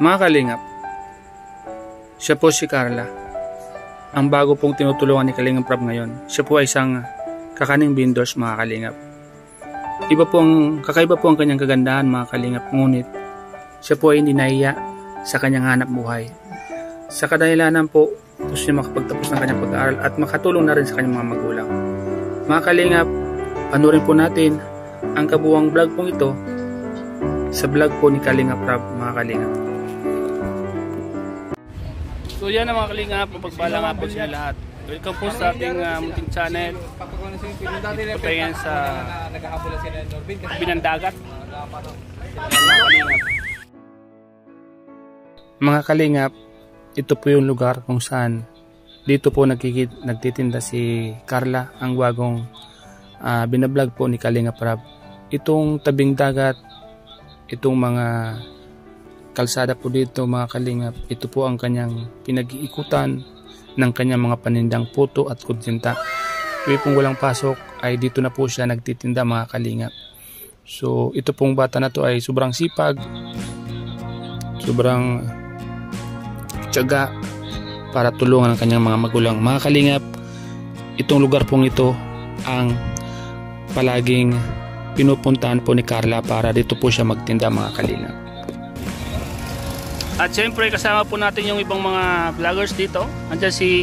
Mga kalingap, siya po si Carla. Ang bago pong tinutulungan ni Kalingap Rab ngayon. Siya po ay isang kakaning vendors, mga kalingap. Kakaiba po ang kanyang kagandahan, mga kalingap. Ngunit siya po ay hindi nahiya sa kanyang hanap buhay. Sa kadahilanan po, gusto niya makapagtapos ng kanyang pag-aaral at makatulong na rin sa kanyang mga magulang. Mga kalingap, panurin po natin ang kabuuang vlog pong ito sa vlog po ni Kalingap Rab, mga kalingap. So yan ang mga kalingap, pagpala nga po sila lahat. Welcome po sa ating munting channel. Ito po yan sa Binandagat. Mga kalingap, ito po yung lugar kung saan dito po nagtitinda si Carla, ang bagong binablog po ni Kalingap Rab. Itong tabing dagat, itong mga kalsada po dito, mga kalingap, ito po ang kanyang pinag-iikutan ng kanyang mga panindang puto at kutsinta. Tuwing pong walang pasok ay dito na po siya nagtitinda, mga kalingap. So ito pong bata na to ay sobrang sipag, sobrang tiyaga para tulungan ang kanyang mga magulang. Mga kalingap, itong lugar pong ito ang palaging pinupuntahan po ni Carla para dito po siya magtinda, mga kalingap. At syempre kasama po natin yung ibang mga vloggers dito. Andiyan si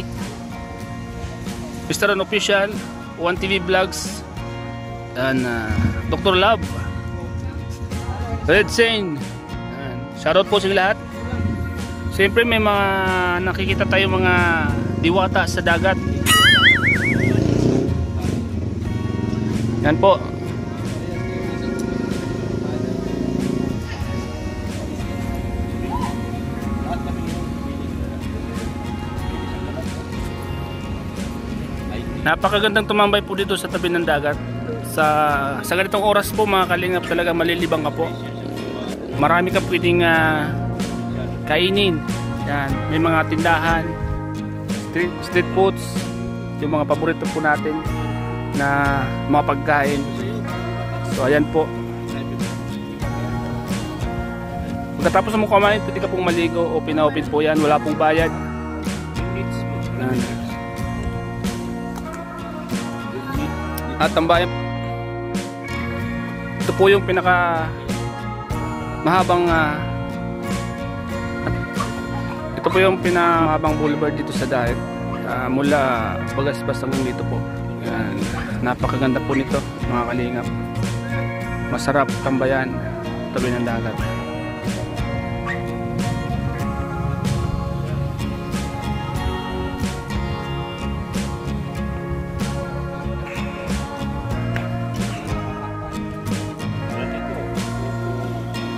Mr. Official, 1TV Vlogs, and Dr. Love, Red Sane. Shoutout po sa lahat. Syempre may mga nakikita tayo mga diwata sa dagat. Yan po. Napakagandang tumambay po dito sa tabi ng dagat. Sa ganitong oras po, mga kalingap, talaga malilibang ka po. Marami ka pwedeng kainin. Yan, may mga tindahan, street foods, yung mga paborito po natin na mga pagkain. So ayan po. Pagkatapos mo kumain, pwede ka pong maligo, open na open po yan, wala pong bayad. Yan. At ang bayan, ito po yung pinaka mahabang ito po yung pinamahabang boulevard dito sa dagat, mula Bagasbas hanggang dito po. Yan. Napakaganda po nito, mga kalingap. Masarap tambayan tabi ng dagat.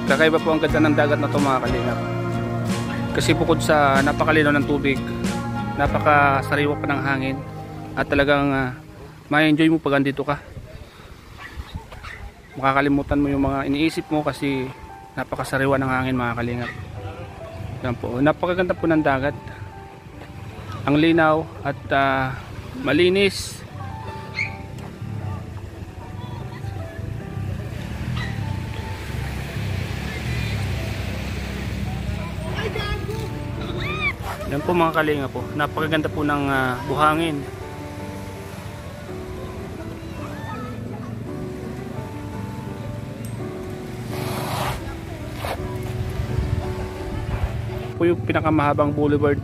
Kakaiba po ang ganda ng dagat na ito, mga kalingap. Kasi bukod sa napakalinaw ng tubig, napakasariwa pa ng hangin, at talagang ma-enjoy mo pag andito ka. Makakalimutan mo yung mga iniisip mo kasi napakasariwa ng hangin, mga kalingap. Yan po. Napakaganda po ng dagat. Ang linaw at malinis. Yan po, mga kalinga po. Napakaganda po ng buhangin. Po yung pinakamahabang boulevard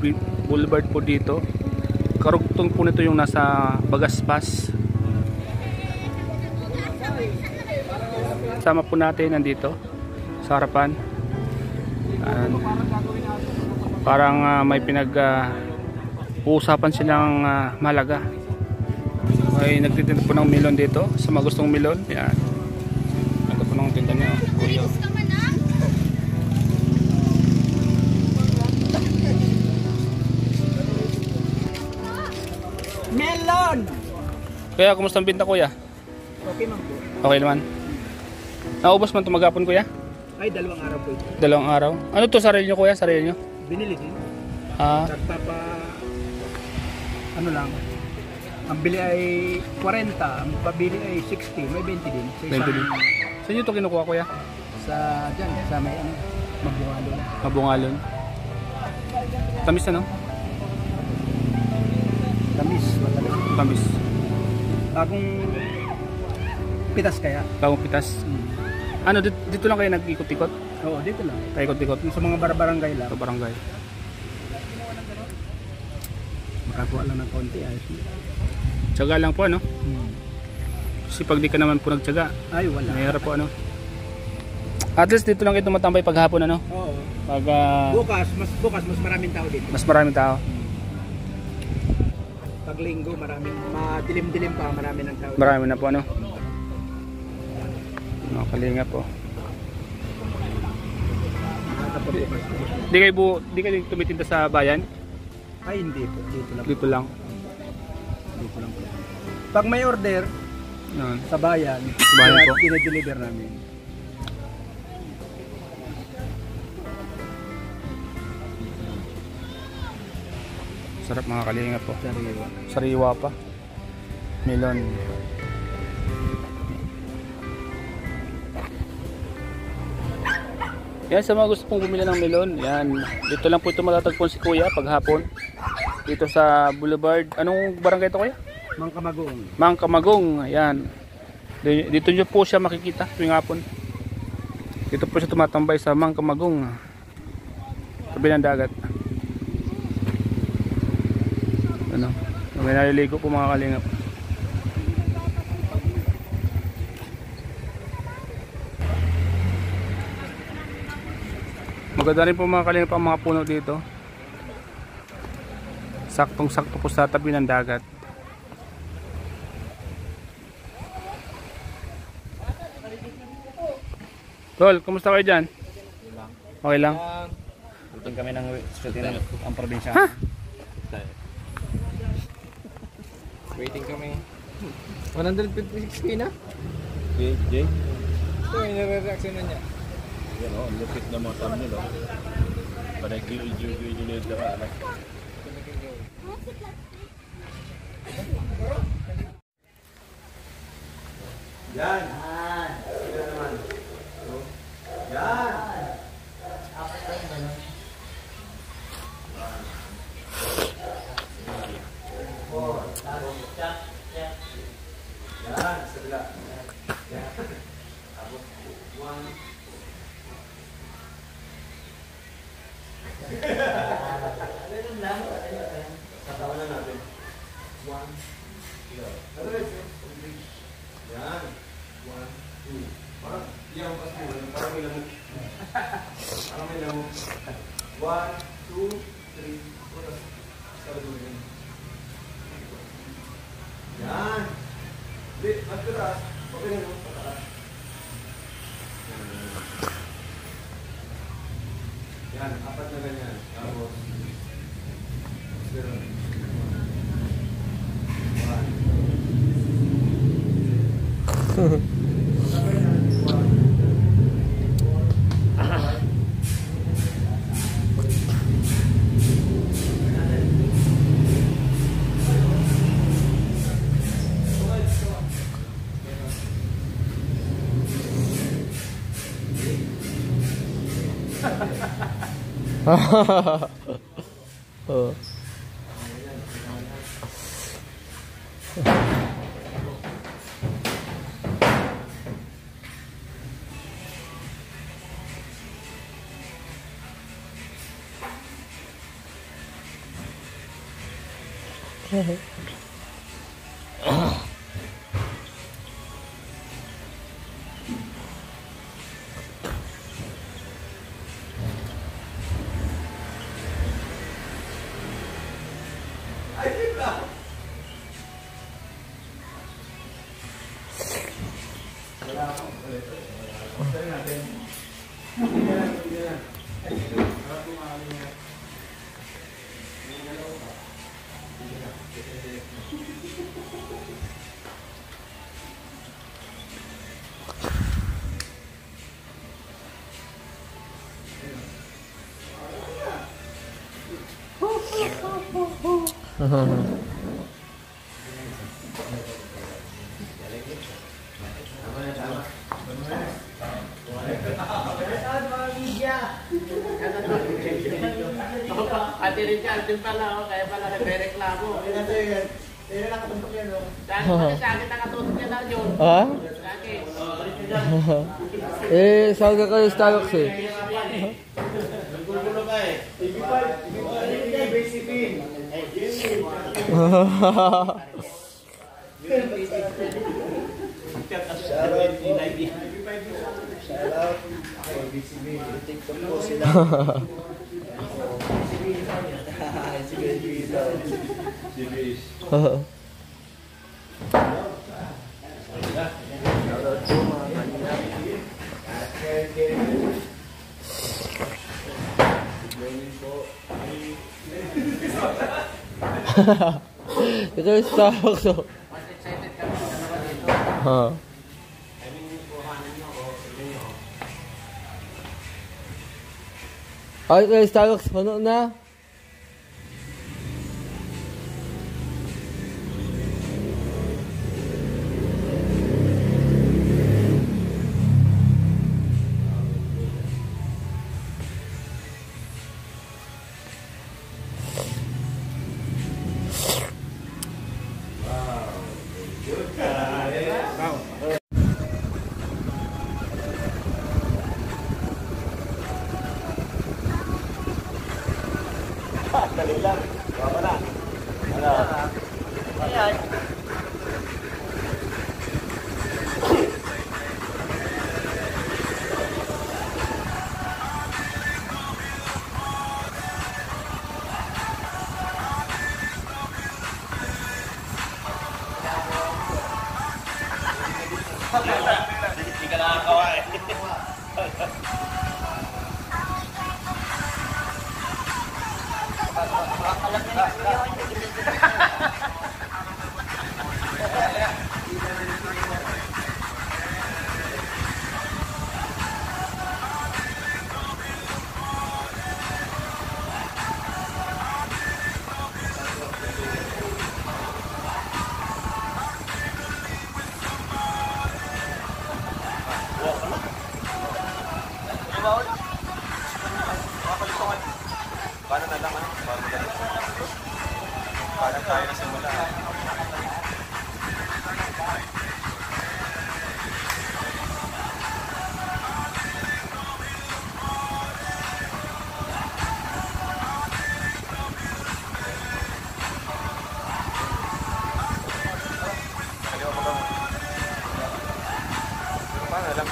po dito. Karugtong po nito yung nasa Bagasbas. Sama po natin nandito sa harapan. Parang may pinag-uusapan silang malaga. May nagtitinda po ng melon dito sa mga gustong melon. Yan. Ito po ng tinda niya. Melon! Kuya, kumusta ang binta, kuya? Okay man po. Okay naman. Naubos man ito maghapon, kuya? Ay, 2 araw po ito. 2 araw. Ano to, sarili nyo, kuya? Sarili nyo? Binili din. Nagpapa... Ano lang. Ang bili ay 40, ang pabili ay 60. May 20 din. 20 din. Saan nyo ito kinukuha, kuya? Sa dyan, sa may ano, Magbungalo. Mabungalon. Tamis ano? Tamis, matamis. Tamis. Bagong pitas kaya. Bagong pitas. Ano, dito lang kayo nag-ikot-ikot? Oo, dito lang. Paikot-ikot? Yung sa mga barangay lang. Sa barangay. Makakuha lang ng konti. Ayos mo. Tiyaga lang po ano? Kasi pag di ka naman po nagtiyaga, Ay, wala. mahirap po ano? At least dito lang ito matambay paghapon ano? Oo. Pag Bukas mas maraming tao dito. mas maraming tao. Pag linggo, madilim-dilim pa, marami ng tao. Marami na po ano? Mga kalinga po. Di kayo tumitinda sa bayan? Ay, hindi po. Dito lang. Dito lang. Dito lang po. Pag may order Yan. sa bayan, Bayan po. dinideliver namin. Sarap mga kalinga po. Sariwa. Sariwa pa. Melon. Yan, sa mga gusto pong bumili ng melon, yan. Dito lang po ito matatagpuan si Kuya paghapon. Dito sa Boulevard. Anong barangay ito, Kuya? Mangkamagong. Mangkamagong. Yan. Dito nyo po siya makikita tuwing hapon. Dito po siya tumatambay sa Mangkamagong. Tabi ng dagat. Ano? May naliligo po mga kalingap. Maganda rin po mga kalingap ang mga puno dito. Saktong-sakto po sa tabi ng dagat. Tol, kumusta kayo dyan? Okay lang? Duting kami ng ang probinsya. Ha? Waiting kami. 156k na? JJ? Ito yung nare-reaction na niya. Yan o, lupit na mga thumbnail o. Panay kiyo-kiyo-kiyo na anak. Yan! Yan naman. Yan! Yan, sabila. Yan. Tapos, 1. Katawanan natin. 1, 2. Yan. 1, 2. Parang yan pas mo. Parang may lamok. Parang may lamok. 1, 2, 3. Saludurin. Yan. Wait, matras. Okay na mo. Patakas. Yan, 4 na ganyan. Tapos, ganun. 1. Oh. Ate Richard din pala, kaya pala nagre-reklamo. Kaya nakatutok yan, no? Sa akin nakatutok yan na yun. Ha? Sa akin. Eh, saan ka kayo Starbucks eh? Gugulo ka eh. TV5, BCP. Shoutout po. Shoutout. BCP. TikTok po sila. Ito yung Starbucks oh. Mas excited kami sa dalawa dito. Ay, ito yung Starbucks. Puno na. Hindi ka nakakawa eh. Paano na lang ano? Paano tayo na simula? Paano na lang?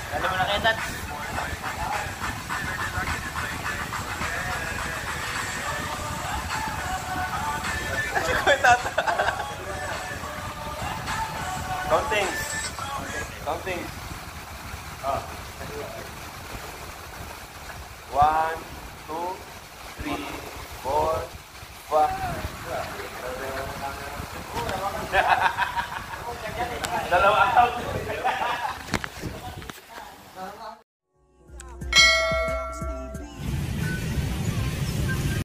Alam mo na kayo, Dad? Counting. Counting. Ah. 1, 2, 3, 4, 5. Dalawa.